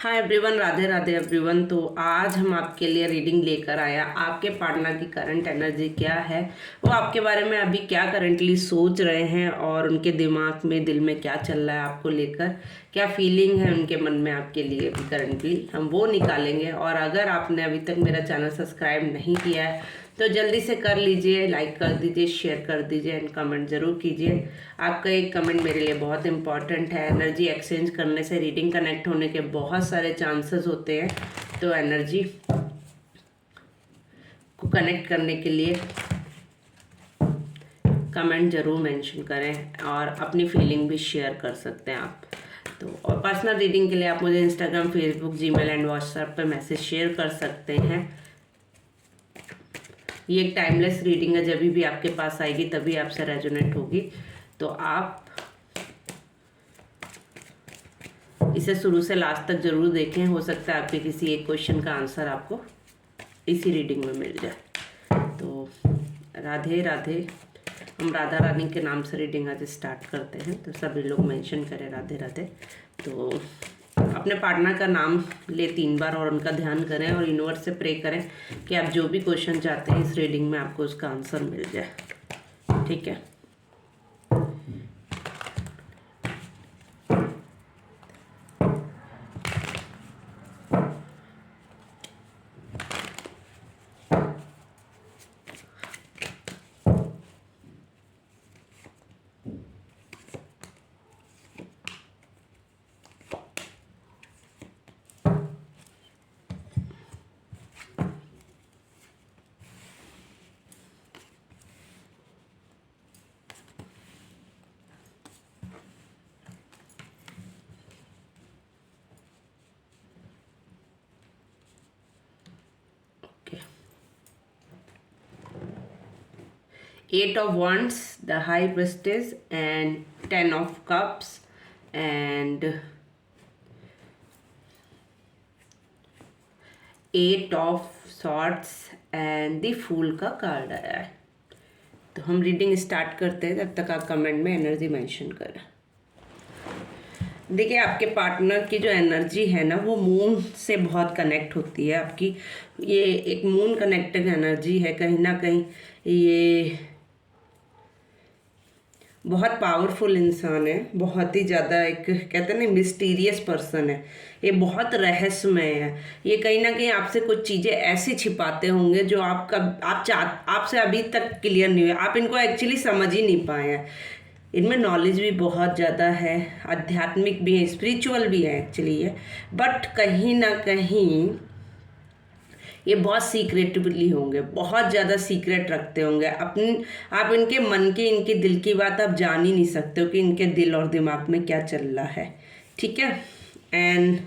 Hi everyone, Radhe Radhe everyone. तो आज हम आपके लिए रीडिंग लेकर आया आपके पार्टनर की करंट एनर्जी क्या है, वो आपके बारे में अभी क्या करंटली सोच रहे हैं और उनके दिमाग में दिल में क्या चल रहा है आपको लेकर, क्या फीलिंग है उनके मन में आपके लिए अभी करंटली, हम वो निकालेंगे। और अगर आपने अभी तक मेरा चैनल सब्सक्राइब नहीं किया है तो जल्दी से कर लीजिए, लाइक कर दीजिए, शेयर कर दीजिए एंड कमेंट ज़रूर कीजिए। आपका एक कमेंट मेरे लिए बहुत इंपॉर्टेंट है। एनर्जी एक्सचेंज करने से रीडिंग कनेक्ट होने के बहुत सारे चांसेस होते हैं, तो एनर्जी को कनेक्ट करने के लिए कमेंट ज़रूर मेंशन करें और अपनी फीलिंग भी शेयर कर सकते हैं आप। तो और पर्सनल रीडिंग के लिए आप मुझे Instagram, Facebook, Gmail and WhatsApp पर मैसेज शेयर कर सकते हैं। ये एक टाइमलेस रीडिंग है, जब भी आपके पास आएगी तभी आपसे रेजोनेट होगी। तो आप इसे शुरू से लास्ट तक जरूर देखें, हो सकता है आपके किसी एक क्वेश्चन का आंसर आपको इसी रीडिंग में मिल जाए। तो राधे राधे। हम राधा रानी के नाम से रीडिंग आज स्टार्ट करते हैं, तो सभी लोग मेंशन करें राधे राधे। तो अपने पार्टनर का नाम ले 3 बार और उनका ध्यान करें और यूनिवर्स से प्रे करें कि आप जो भी क्वेश्चन चाहते हैं इस रीडिंग में आपको उसका आंसर मिल जाए। ठीक है। Eight of Wands, the High Priestess, and 10 of Cups, and 8 of Swords, and the Fool का कार्ड आया है। तो हम रीडिंग स्टार्ट करते हैं, तब तक आप कमेंट में एनर्जी मेंशन करें। देखिए, आपके पार्टनर की जो एनर्जी है ना, वो मून से बहुत कनेक्ट होती है आपकी। ये एक मून कनेक्टेड एनर्जी है। कहीं ना कहीं ये बहुत पावरफुल इंसान है, बहुत ही ज़्यादा एक कहते हैं ना मिस्टीरियस पर्सन है। ये बहुत रहस्यमय है। ये कहीं ना कहीं आपसे कुछ चीज़ें ऐसी छिपाते होंगे जो आपसे अभी तक क्लियर नहीं हुए। आप इनको एक्चुअली समझ ही नहीं पाए हैं। इनमें नॉलेज भी बहुत ज़्यादा है, आध्यात्मिक भी है, स्पिरिचुअल भी है एक्चुअली ये। बट कहीं ना कहीं ये बहुत सीक्रेटिवली होंगे, बहुत ज़्यादा सीक्रेट रखते होंगे आप इनके मन की, इनके दिल की बात आप जान ही नहीं सकते हो कि इनके दिल और दिमाग में क्या चल रहा है। ठीक है। एंड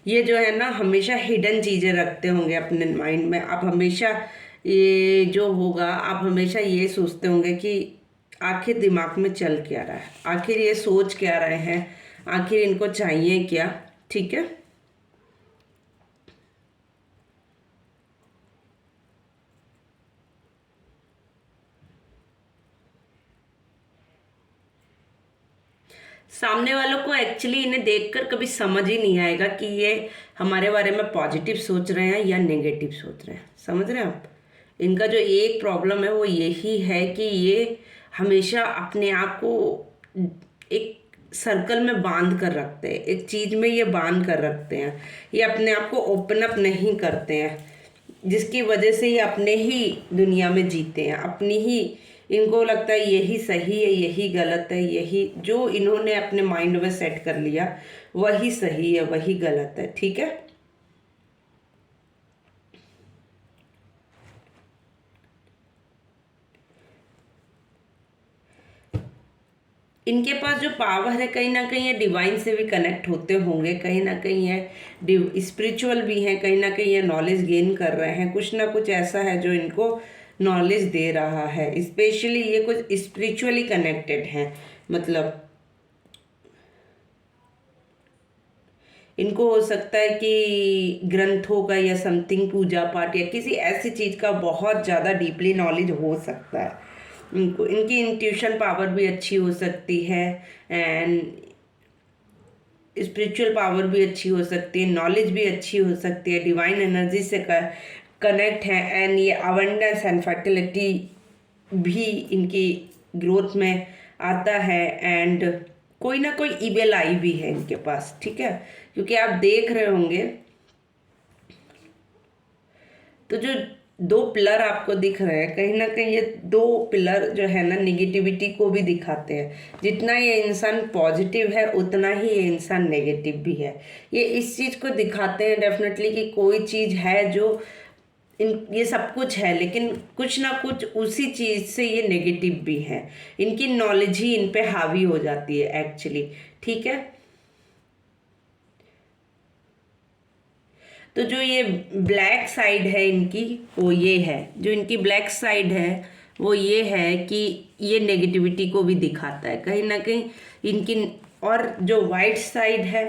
ये जो है ना, हमेशा हिडन चीज़ें रखते होंगे अपने माइंड में। आप हमेशा ये जो होगा, आप हमेशा ये सोचते होंगे कि आखिर दिमाग में चल क्या रहा है, आखिर ये सोच क्या रहे हैं, आखिर इनको चाहिए क्या। ठीक है। सामने वालों को एक्चुअली इन्हें देखकर कभी समझ ही नहीं आएगा कि ये हमारे बारे में पॉजिटिव सोच रहे हैं या नेगेटिव सोच रहे हैं। समझ रहे हैं आप? इनका जो एक प्रॉब्लम है वो यही है कि ये हमेशा अपने आप को एक सर्कल में बांध कर रखते हैं, एक चीज़ में ये बांध कर रखते हैं। ये अपने आप को ओपन अप नहीं करते हैं, जिसकी वजह से ये अपने ही दुनिया में जीते हैं, अपनी ही। इनको लगता है यही सही है, यही गलत है, यही जो इन्होंने अपने माइंड में सेट कर लिया वही सही है, वही गलत है। ठीक है। इनके पास जो पावर है, कहीं ना कहीं ये डिवाइन से भी कनेक्ट होते होंगे, कहीं ना कहीं ये स्पिरिचुअल भी हैं, कहीं ना कहीं ये नॉलेज गेन कर रहे हैं। कुछ ना कुछ ऐसा है जो इनको नॉलेज दे रहा है। स्पेशली ये कुछ स्पिरिचुअली कनेक्टेड हैं। मतलब इनको हो सकता है कि ग्रंथों का या समथिंग, पूजा पाठ या किसी ऐसी चीज़ का बहुत ज़्यादा डीपली नॉलेज हो सकता है। इनको इनकी इंट्यूशन पावर भी अच्छी हो सकती है। एंड स्पिरिचुअल पावर भी अच्छी हो सकती है, नॉलेज भी अच्छी हो सकती है, डिवाइन एनर्जी से कनेक्ट है, एंड ये अवेंडेंस एंड फर्टिलिटी भी इनकी ग्रोथ में आता है। एंड कोई ना कोई इवेल आई भी है इनके पास, ठीक है, क्योंकि आप देख रहे होंगे तो जो दो पिलर आपको दिख रहे हैं, कहीं ना कहीं ये दो पिलर जो है ना निगेटिविटी को भी दिखाते हैं। जितना ये इंसान पॉजिटिव है उतना ही ये इंसान नेगेटिव भी है। ये इस चीज़ को दिखाते हैं डेफिनेटली कि कोई चीज़ है जो ये सब कुछ है, लेकिन कुछ ना कुछ उसी चीज़ से ये नेगेटिव भी है। इनकी नॉलेज ही इन पे हावी हो जाती है एक्चुअली, ठीक है। तो जो ये ब्लैक साइड है इनकी, वो ये है, जो इनकी ब्लैक साइड है वो ये है कि ये नेगेटिविटी को भी दिखाता है कहीं ना कहीं इनकी, और जो वाइट साइड है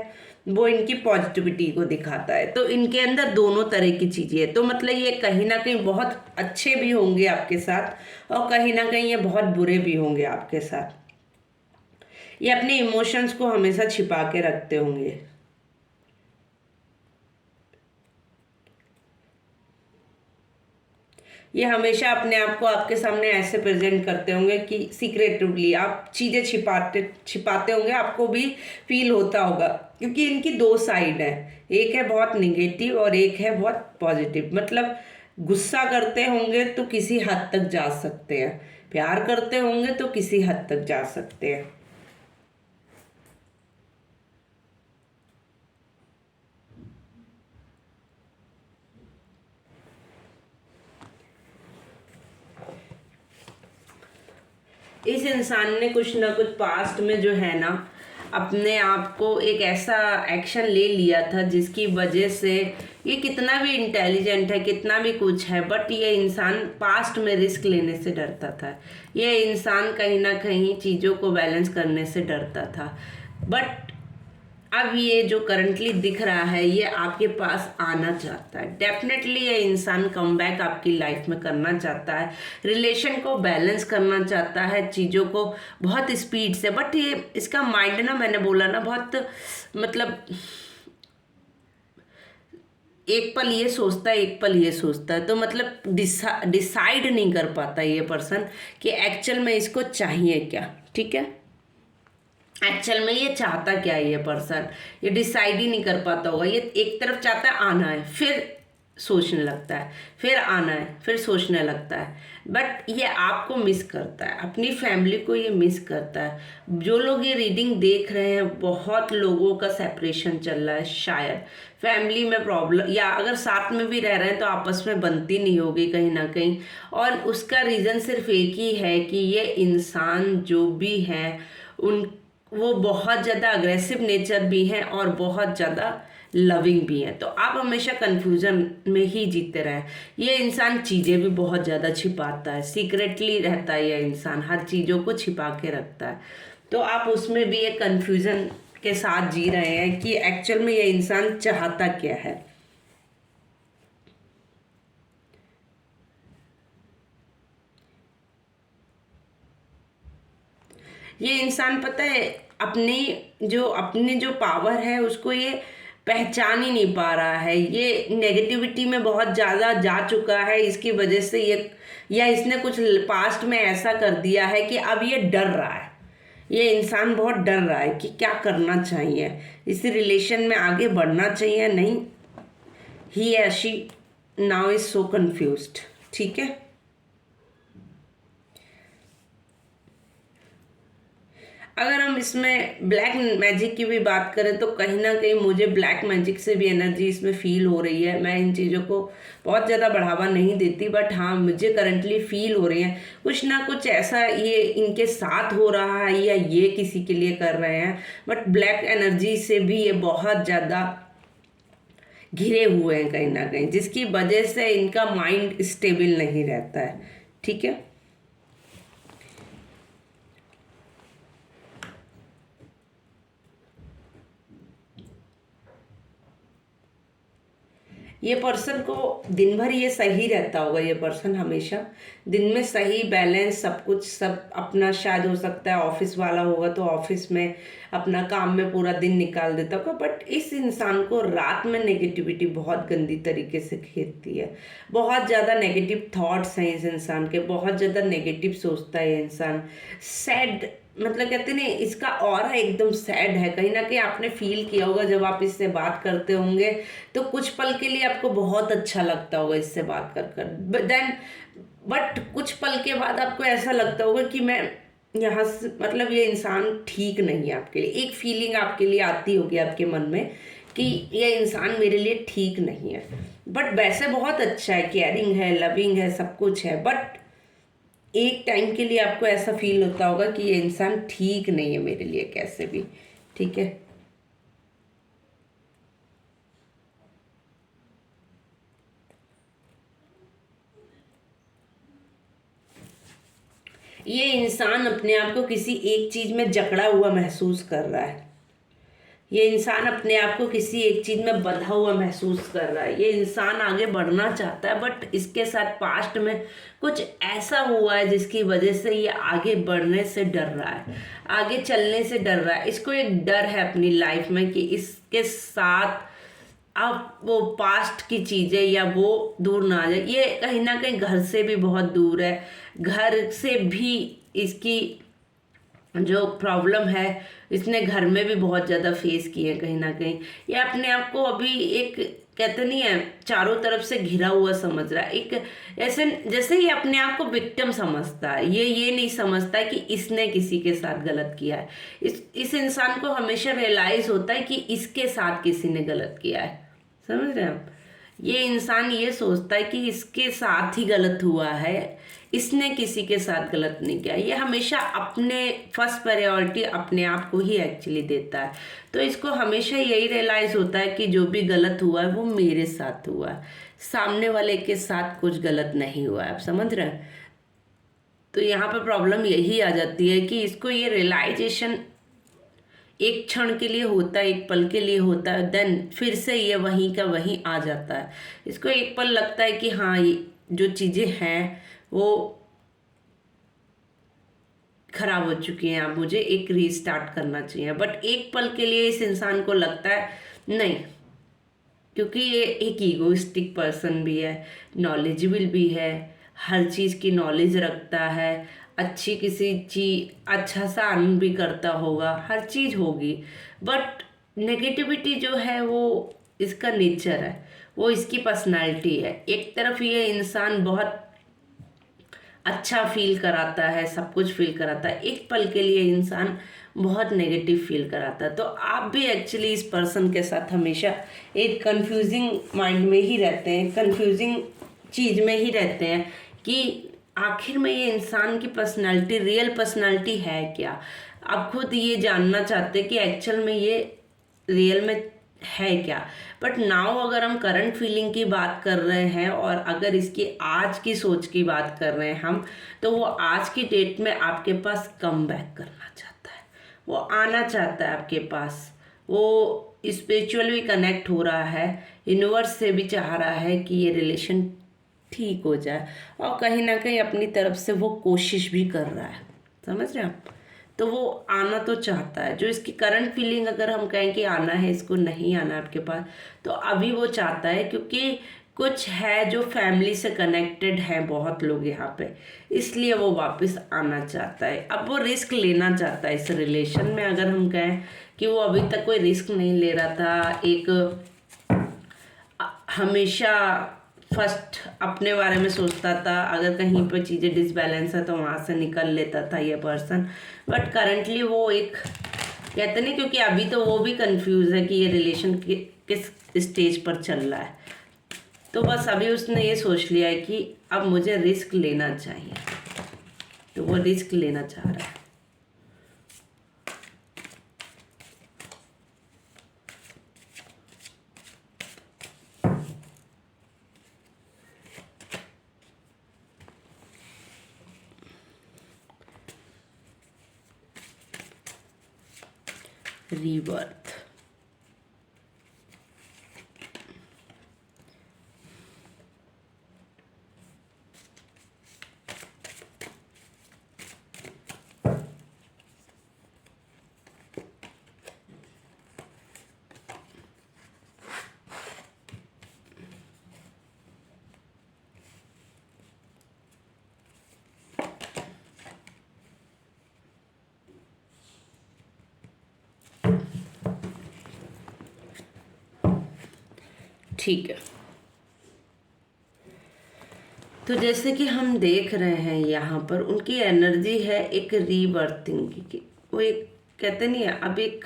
वो इनकी पॉजिटिविटी को दिखाता है। तो इनके अंदर दोनों तरह की चीज़ें हैं। तो मतलब ये कहीं ना कहीं बहुत अच्छे भी होंगे आपके साथ, और कहीं ना कहीं ये बहुत बुरे भी होंगे आपके साथ। ये अपने इमोशंस को हमेशा छिपा के रखते होंगे। ये हमेशा अपने आप को आपके सामने ऐसे प्रेजेंट करते होंगे कि सीक्रेटिवली आप चीज़ें छिपाते छिपाते होंगे, आपको भी फील होता होगा, क्योंकि इनकी दो साइड है, एक है बहुत निगेटिव और एक है बहुत पॉजिटिव। मतलब गुस्सा करते होंगे तो किसी हद तक जा सकते हैं, प्यार करते होंगे तो किसी हद तक जा सकते हैं। इस इंसान ने कुछ ना कुछ पास्ट में जो है ना अपने आप को एक ऐसा एक्शन ले लिया था जिसकी वजह से, ये कितना भी इंटेलिजेंट है, कितना भी कुछ है, बट ये इंसान पास्ट में रिस्क लेने से डरता था। ये इंसान कहीं ना कहीं चीज़ों को बैलेंस करने से डरता था। बट अब ये जो करंटली दिख रहा है ये आपके पास आना चाहता है। डेफिनेटली ये इंसान कमबैक आपकी लाइफ में करना चाहता है, रिलेशन को बैलेंस करना चाहता है, चीज़ों को बहुत स्पीड से। बट ये इसका माइंड ना, मैंने बोला ना, बहुत मतलब एक पल ये सोचता है, एक पल ये सोचता है, तो मतलब डिसाइड नहीं कर पाता ये पर्सन कि एक्चुअल में इसको चाहिए क्या, ठीक है। एक्चुअल में ये चाहता क्या है ये पर्सन, ये डिसाइड ही नहीं कर पाता होगा। ये एक तरफ चाहता है आना है, फिर सोचने लगता है, फिर आना है, फिर सोचने लगता है। बट ये आपको मिस करता है, अपनी फैमिली को ये मिस करता है। जो लोग ये रीडिंग देख रहे हैं, बहुत लोगों का सेपरेशन चल रहा है, शायद फैमिली में प्रॉब्लम, या अगर साथ में भी रह रहे हैं तो आपस में बनती नहीं होगी कहीं ना कहीं। और उसका रीज़न सिर्फ एक ही है कि ये इंसान जो भी है उन वो बहुत ज़्यादा अग्रेसिव नेचर भी हैं और बहुत ज़्यादा लविंग भी हैं। तो आप हमेशा कंफ्यूजन में ही जीते रहें। ये इंसान चीज़ें भी बहुत ज़्यादा छिपाता है, सीक्रेटली रहता है, ये इंसान हर चीज़ों को छिपा के रखता है। तो आप उसमें भी एक कंफ्यूजन के साथ जी रहे हैं कि एक्चुअल में ये इंसान चाहता क्या है। ये इंसान पता है अपनी जो पावर है उसको ये पहचान ही नहीं पा रहा है। ये नेगेटिविटी में बहुत ज़्यादा जा चुका है, इसकी वजह से ये, या इसने कुछ पास्ट में ऐसा कर दिया है कि अब ये डर रहा है। ये इंसान बहुत डर रहा है कि क्या करना चाहिए, इस रिलेशन में आगे बढ़ना चाहिए नहीं। ही या she now is so confused, ठीक है। अगर हम इसमें ब्लैक मैजिक की भी बात करें तो कहीं ना कहीं मुझे ब्लैक मैजिक से भी एनर्जी इसमें फील हो रही है। मैं इन चीज़ों को बहुत ज़्यादा बढ़ावा नहीं देती, बट हाँ मुझे करंटली फील हो रही है कुछ ना कुछ ऐसा ये इनके साथ हो रहा है या ये किसी के लिए कर रहे हैं। बट ब्लैक एनर्जी से भी ये बहुत ज़्यादा घिरे हुए हैं कहीं ना कहीं, जिसकी वजह से इनका माइंड स्टेबल नहीं रहता है, ठीक है। ये पर्सन को दिन भर ये सही रहता होगा, ये पर्सन हमेशा दिन में सही बैलेंस सब कुछ, सब अपना, शायद हो सकता है ऑफिस वाला होगा तो ऑफिस में अपना काम में पूरा दिन निकाल देता होगा, बट इस इंसान को रात में नेगेटिविटी बहुत गंदी तरीके से घेरती है। बहुत ज़्यादा नेगेटिव थॉट्स हैं इस इंसान के, बहुत ज़्यादा नेगेटिव सोचता है ये इंसान। सैड, मतलब कहते हैं ना, इसका ऑरा एकदम सैड है। कहीं ना कहीं आपने फील किया होगा जब आप इससे बात करते होंगे तो कुछ पल के लिए आपको बहुत अच्छा लगता होगा इससे बात कर कर, देन बट कुछ पल के बाद आपको ऐसा लगता होगा कि मैं यहाँ से, मतलब ये इंसान ठीक नहीं है आपके लिए। एक फीलिंग आपके लिए आती होगी आपके मन में कि ये इंसान मेरे लिए ठीक नहीं है। बट वैसे बहुत अच्छा है, केयरिंग है, लविंग है, सब कुछ है, बट एक टाइम के लिए आपको ऐसा फील होता होगा कि ये इंसान ठीक नहीं है मेरे लिए कैसे भी। ठीक है, ये इंसान अपने आप को किसी एक चीज में जकड़ा हुआ महसूस कर रहा है। ये इंसान अपने आप को किसी एक चीज में बंधा हुआ महसूस कर रहा है। ये इंसान आगे बढ़ना चाहता है, बट इसके साथ पास्ट में कुछ ऐसा हुआ है जिसकी वजह से ये आगे बढ़ने से डर रहा है, आगे चलने से डर रहा है। इसको एक डर है अपनी लाइफ में कि इसके साथ अब वो पास्ट की चीजें या वो दूर ना आ जाए। ये कहीं ना कहीं घर से भी बहुत दूर है, घर से भी इसकी जो प्रॉब्लम है इसने घर में भी बहुत ज़्यादा फेस की है। कहीं ना कहीं ये अपने आप को अभी एक, कहते नहीं है, चारों तरफ से घिरा हुआ समझ रहा है। एक ऐसे जैसे ये अपने आप को विक्टिम समझता है। ये नहीं समझता है कि इसने किसी के साथ गलत किया है। इस इंसान को हमेशा रियलाइज होता है कि इसके साथ किसी ने गलत किया है। समझ रहे हैं आप? ये इंसान ये सोचता है कि इसके साथ ही गलत हुआ है, इसने किसी के साथ गलत नहीं किया। ये हमेशा अपने फर्स्ट प्रायोरिटी अपने आप को ही एक्चुअली देता है। तो इसको हमेशा यही रियलाइज होता है कि जो भी गलत हुआ है वो मेरे साथ हुआ है, सामने वाले के साथ कुछ गलत नहीं हुआ है। आप समझ रहे हैं? तो यहाँ पर प्रॉब्लम यही आ जाती है कि इसको ये रियलाइजेशन एक क्षण के लिए होता है, एक पल के लिए होता है, देन फिर से ये वहीं का वहीं आ जाता है। इसको एक पल लगता है कि हाँ, ये जो चीज़ें हैं वो खराब हो चुकी हैं, अब मुझे एक रीस्टार्ट करना चाहिए। बट एक पल के लिए इस इंसान को लगता है नहीं, क्योंकि ये एक ईगोइस्टिक पर्सन भी है, नॉलेजेबल भी है, हर चीज़ की नॉलेज रखता है, अच्छी किसी चीज अच्छा सा अर्न भी करता होगा, हर चीज़ होगी। बट नेगेटिविटी जो है वो इसका नेचर है, वो इसकी पर्सनालिटी है। एक तरफ ये इंसान बहुत अच्छा फील कराता है, सब कुछ फील कराता है, एक पल के लिए इंसान बहुत नेगेटिव फील कराता है। तो आप भी एक्चुअली इस पर्सन के साथ हमेशा एक कंफ्यूजिंग माइंड में ही रहते हैं, कंफ्यूजिंग चीज़ में ही रहते हैं कि आखिर में ये इंसान की पर्सनालिटी, रियल पर्सनालिटी है क्या। आप खुद ये जानना चाहते हैं कि एक्चुअल में ये रियल में है क्या। बट नाउ अगर हम करंट फीलिंग की बात कर रहे हैं और अगर इसकी आज की सोच की बात कर रहे हैं हम, तो वो आज की डेट में आपके पास कम बैक करना चाहता है, वो आना चाहता है आपके पास, वो स्पिरिचुअली कनेक्ट हो रहा है, यूनिवर्स से भी चाह रहा है कि ये रिलेशन ठीक हो जाए, और कहीं ना कहीं अपनी तरफ से वो कोशिश भी कर रहा है। समझ रहे हैं आप? तो वो आना तो चाहता है। जो इसकी करंट फीलिंग अगर हम कहें कि आना है, इसको नहीं आना आपके पास, तो अभी वो चाहता है, क्योंकि कुछ है जो फैमिली से कनेक्टेड है बहुत लोग यहाँ पे, इसलिए वो वापस आना चाहता है। अब वो रिस्क लेना चाहता है इस रिलेशन में। अगर हम कहें कि वो अभी तक कोई रिस्क नहीं ले रहा था, एक हमेशा फर्स्ट अपने बारे में सोचता था, अगर कहीं पर चीज़ें डिसबैलेंस है तो वहाँ से निकल लेता था ये पर्सन। बट करंटली वो एक, कहते नहीं, क्योंकि अभी तो वो भी कंफ्यूज है कि ये रिलेशन किस स्टेज पर चल रहा है। तो बस अभी उसने ये सोच लिया है कि अब मुझे रिस्क लेना चाहिए, तो वो रिस्क लेना चाह रहा है। रीबर्थ, ठीक है। तो जैसे कि हम देख रहे हैं यहाँ पर उनकी एनर्जी है एक रीबर्थिंग की। वो एक कहते नहीं है, अब एक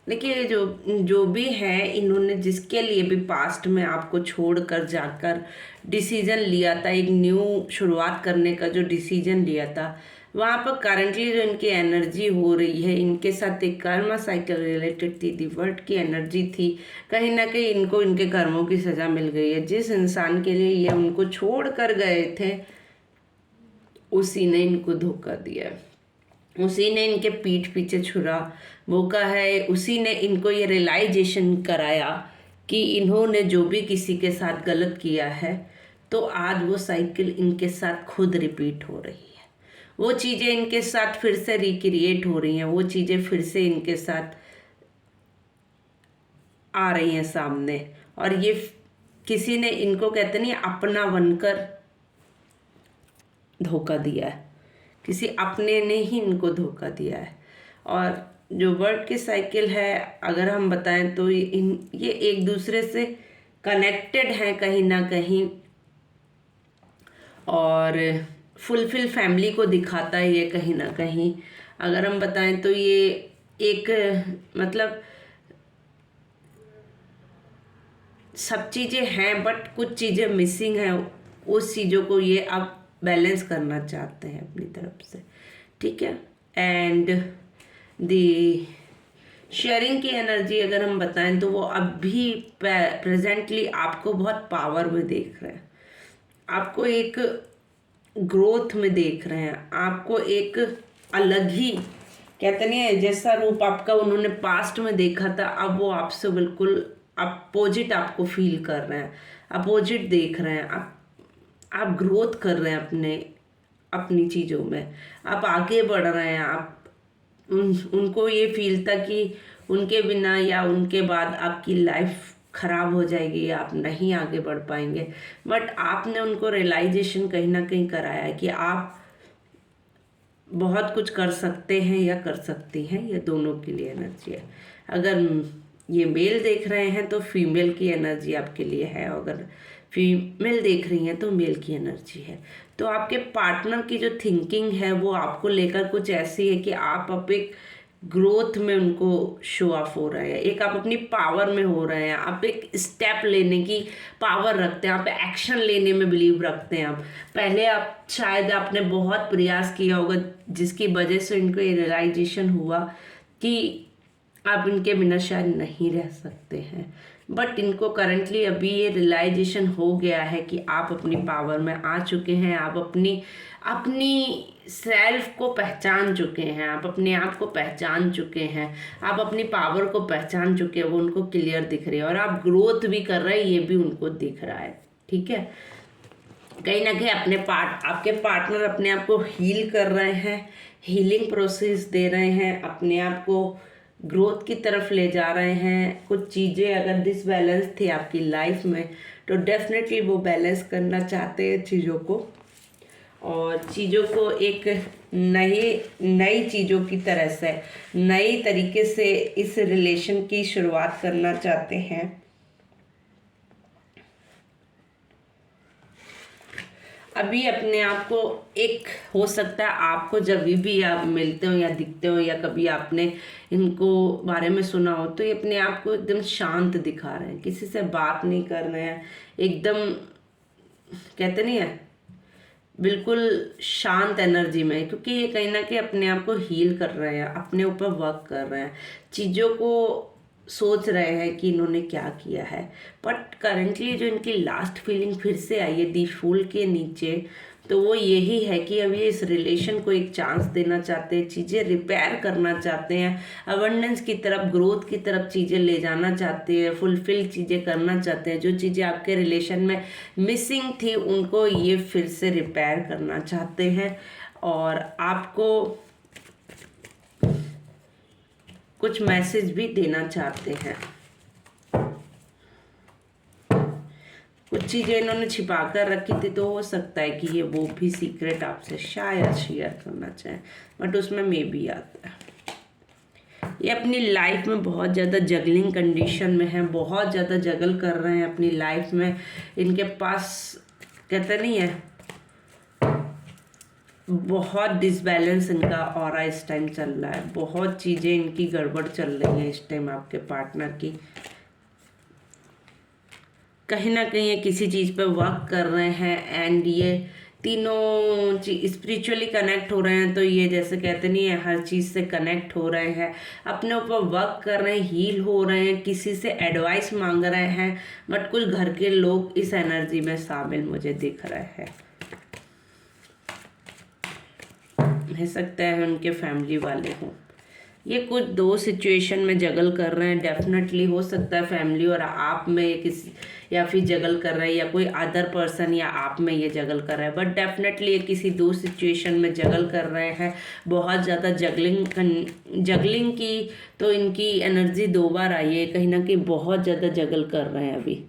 देखिए जो जो भी है, इन्होंने जिसके लिए भी पास्ट में आपको छोड़कर जाकर डिसीजन लिया था, एक न्यू शुरुआत करने का जो डिसीजन लिया था, वहाँ पर करंटली जो इनकी एनर्जी हो रही है, इनके साथ एक कर्मा साइकिल रिलेटेड थी, दिवर्ट की एनर्जी थी। कहीं ना कहीं इनको इनके कर्मों की सज़ा मिल गई है। जिस इंसान के लिए ये उनको छोड़ कर गए थे, उसी ने इनको धोखा दिया है, उसी ने इनके पीठ पीछे छुरा भोंका है, उसी ने इनको ये रियलाइजेशन कराया कि इन्होंने जो भी किसी के साथ गलत किया है, तो आज वो साइकिल इनके साथ खुद रिपीट हो रही है। वो चीज़ें इनके साथ फिर से रिक्रिएट हो रही हैं, वो चीज़ें फिर से इनके साथ आ रही हैं सामने। और ये किसी ने इनको कहते नहीं अपना बनकर धोखा दिया है, किसी अपने ने ही इनको धोखा दिया है। और जो वर्ड की साइकिल है, अगर हम बताएं तो ये एक दूसरे से कनेक्टेड हैं कहीं ना कहीं, और फुलफिल फैमिली को दिखाता है ये कहीं ना कहीं। अगर हम बताएं तो ये एक मतलब सब चीज़ें हैं बट कुछ चीज़ें मिसिंग हैं, उस चीज़ों को ये अब बैलेंस करना चाहते हैं अपनी तरफ से, ठीक है। एंड दी शेयरिंग की एनर्जी अगर हम बताएं तो वो अभी प्रेजेंटली आपको बहुत पावर में देख रहे हैं, आपको एक ग्रोथ में देख रहे हैं, आपको एक अलग ही कहते नहीं है जैसा रूप आपका उन्होंने पास्ट में देखा था, अब वो आपसे बिल्कुल अपोजिट आपको फील कर रहे हैं, अपोजिट देख रहे हैं। आप ग्रोथ कर रहे हैं अपनी चीज़ों में, आप आगे बढ़ रहे हैं। आप उनको ये फील था कि उनके बिना या उनके बाद आपकी लाइफ ख़राब हो जाएगी या आप नहीं आगे बढ़ पाएंगे, बट आपने उनको रियलाइजेशन कहीं ना कहीं कराया है कि आप बहुत कुछ कर सकते हैं या कर सकती हैं। ये दोनों के लिए एनर्जी है। अगर ये मेल देख रहे हैं तो फीमेल की एनर्जी आपके लिए है, अगर फीमेल देख रही हैं तो मेल की एनर्जी है। तो आपके पार्टनर की जो थिंकिंग है वो आपको लेकर कुछ ऐसी है कि आप अब एक ग्रोथ में उनको शो ऑफ हो रहे हैं, एक आप अपनी पावर में हो रहे हैं, आप एक स्टेप लेने की पावर रखते हैं, आप एक्शन लेने में बिलीव रखते हैं। आप पहले आप शायद आपने बहुत प्रयास किया होगा जिसकी वजह से इनको ये रियलाइजेशन हुआ कि आप इनके बिना शायद नहीं रह सकते हैं, बट इनको करंटली अभी ये रियलाइजेशन हो गया है कि आप अपनी पावर में आ चुके हैं, आप अपनी सेल्फ को पहचान चुके हैं, आप अपने आप को पहचान चुके हैं, आप अपनी पावर को पहचान चुके हैं, वो उनको क्लियर दिख रही है। और आप ग्रोथ भी कर रहे हैं, ये भी उनको दिख रहा है, ठीक है। कहीं ना कहीं आपके पार्टनर अपने आप को हील कर रहे हैं, हीलिंग प्रोसेस दे रहे हैं, अपने आप को ग्रोथ की तरफ ले जा रहे हैं। कुछ चीज़ें अगर डिसबैलेंस थी आपकी लाइफ में तो डेफिनेटली वो बैलेंस करना चाहते हैं चीज़ों को, और चीज़ों को एक नई चीज़ों की तरह से नई तरीके से इस रिलेशन की शुरुआत करना चाहते हैं। अभी अपने आप को एक हो सकता है आपको जब भी आप मिलते हो या दिखते हो या कभी आपने इनको बारे में सुना हो तो ये अपने आप को एकदम शांत दिखा रहे हैं, किसी से बात नहीं कर रहे हैं, एकदम कहते नहीं है बिल्कुल शांत एनर्जी में, क्योंकि ये कहीं ना कहीं अपने आप को हील कर रहे हैं, अपने ऊपर वर्क कर रहे हैं, चीज़ों को सोच रहे हैं कि इन्होंने क्या किया है। बट करंटली जो इनकी लास्ट फीलिंग फिर से आई है दी फूल के नीचे, तो वो यही है कि अब ये इस रिलेशन को एक चांस देना चाहते हैं, चीज़ें रिपेयर करना चाहते हैं, अबंडेंस की तरफ, ग्रोथ की तरफ चीज़ें ले जाना चाहते हैं, फुलफिल चीज़ें करना चाहते हैं। जो चीज़ें आपके रिलेशन में मिसिंग थी उनको ये फिर से रिपेयर करना चाहते हैं, और आपको कुछ मैसेज भी देना चाहते हैं। कुछ चीज़ें इन्होंने छिपा कर रखी थी, तो हो सकता है कि ये वो भी सीक्रेट आपसे शायद शेयर करना चाहें, बट उसमें मे बी आता है। ये अपनी लाइफ में बहुत ज़्यादा जगलिंग कंडीशन में है, बहुत ज़्यादा जगल कर रहे हैं अपनी लाइफ में। इनके पास कहते नहीं है, बहुत डिसबैलेंस इनका ऑरा इस टाइम चल रहा है, बहुत चीज़ें इनकी गड़बड़ चल रही हैं इस टाइम आपके पार्टनर की। कहीं ना कहीं ये किसी चीज़ पे वर्क कर रहे हैं एंड ये तीनों चीज स्पिरिचुअली कनेक्ट हो रहे हैं। तो ये जैसे कहते नहीं है, हर चीज़ से कनेक्ट हो रहे हैं, अपने ऊपर वर्क कर रहे हैं, हील हो रहे हैं, किसी से एडवाइस मांग रहे हैं। बट कुछ घर के लोग इस एनर्जी में शामिल मुझे दिख रहे हैं। हो सकता है उनके फैमिली वाले हों। ये कुछ दो सिचुएशन में जगल कर रहे हैं। डेफिनेटली हो सकता है फैमिली और आप में किसी, या फिर जगल कर रहे हैं, या कोई अदर पर्सन या आप में ये जगल कर रहा है। बट डेफिनेटली ये किसी दो सिचुएशन में जगल कर रहे हैं। बहुत ज़्यादा जगलिंग की तो इनकी एनर्जी 2 बार आई है, कहीं ना कहीं बहुत ज़्यादा जगल कर रहे हैं अभी।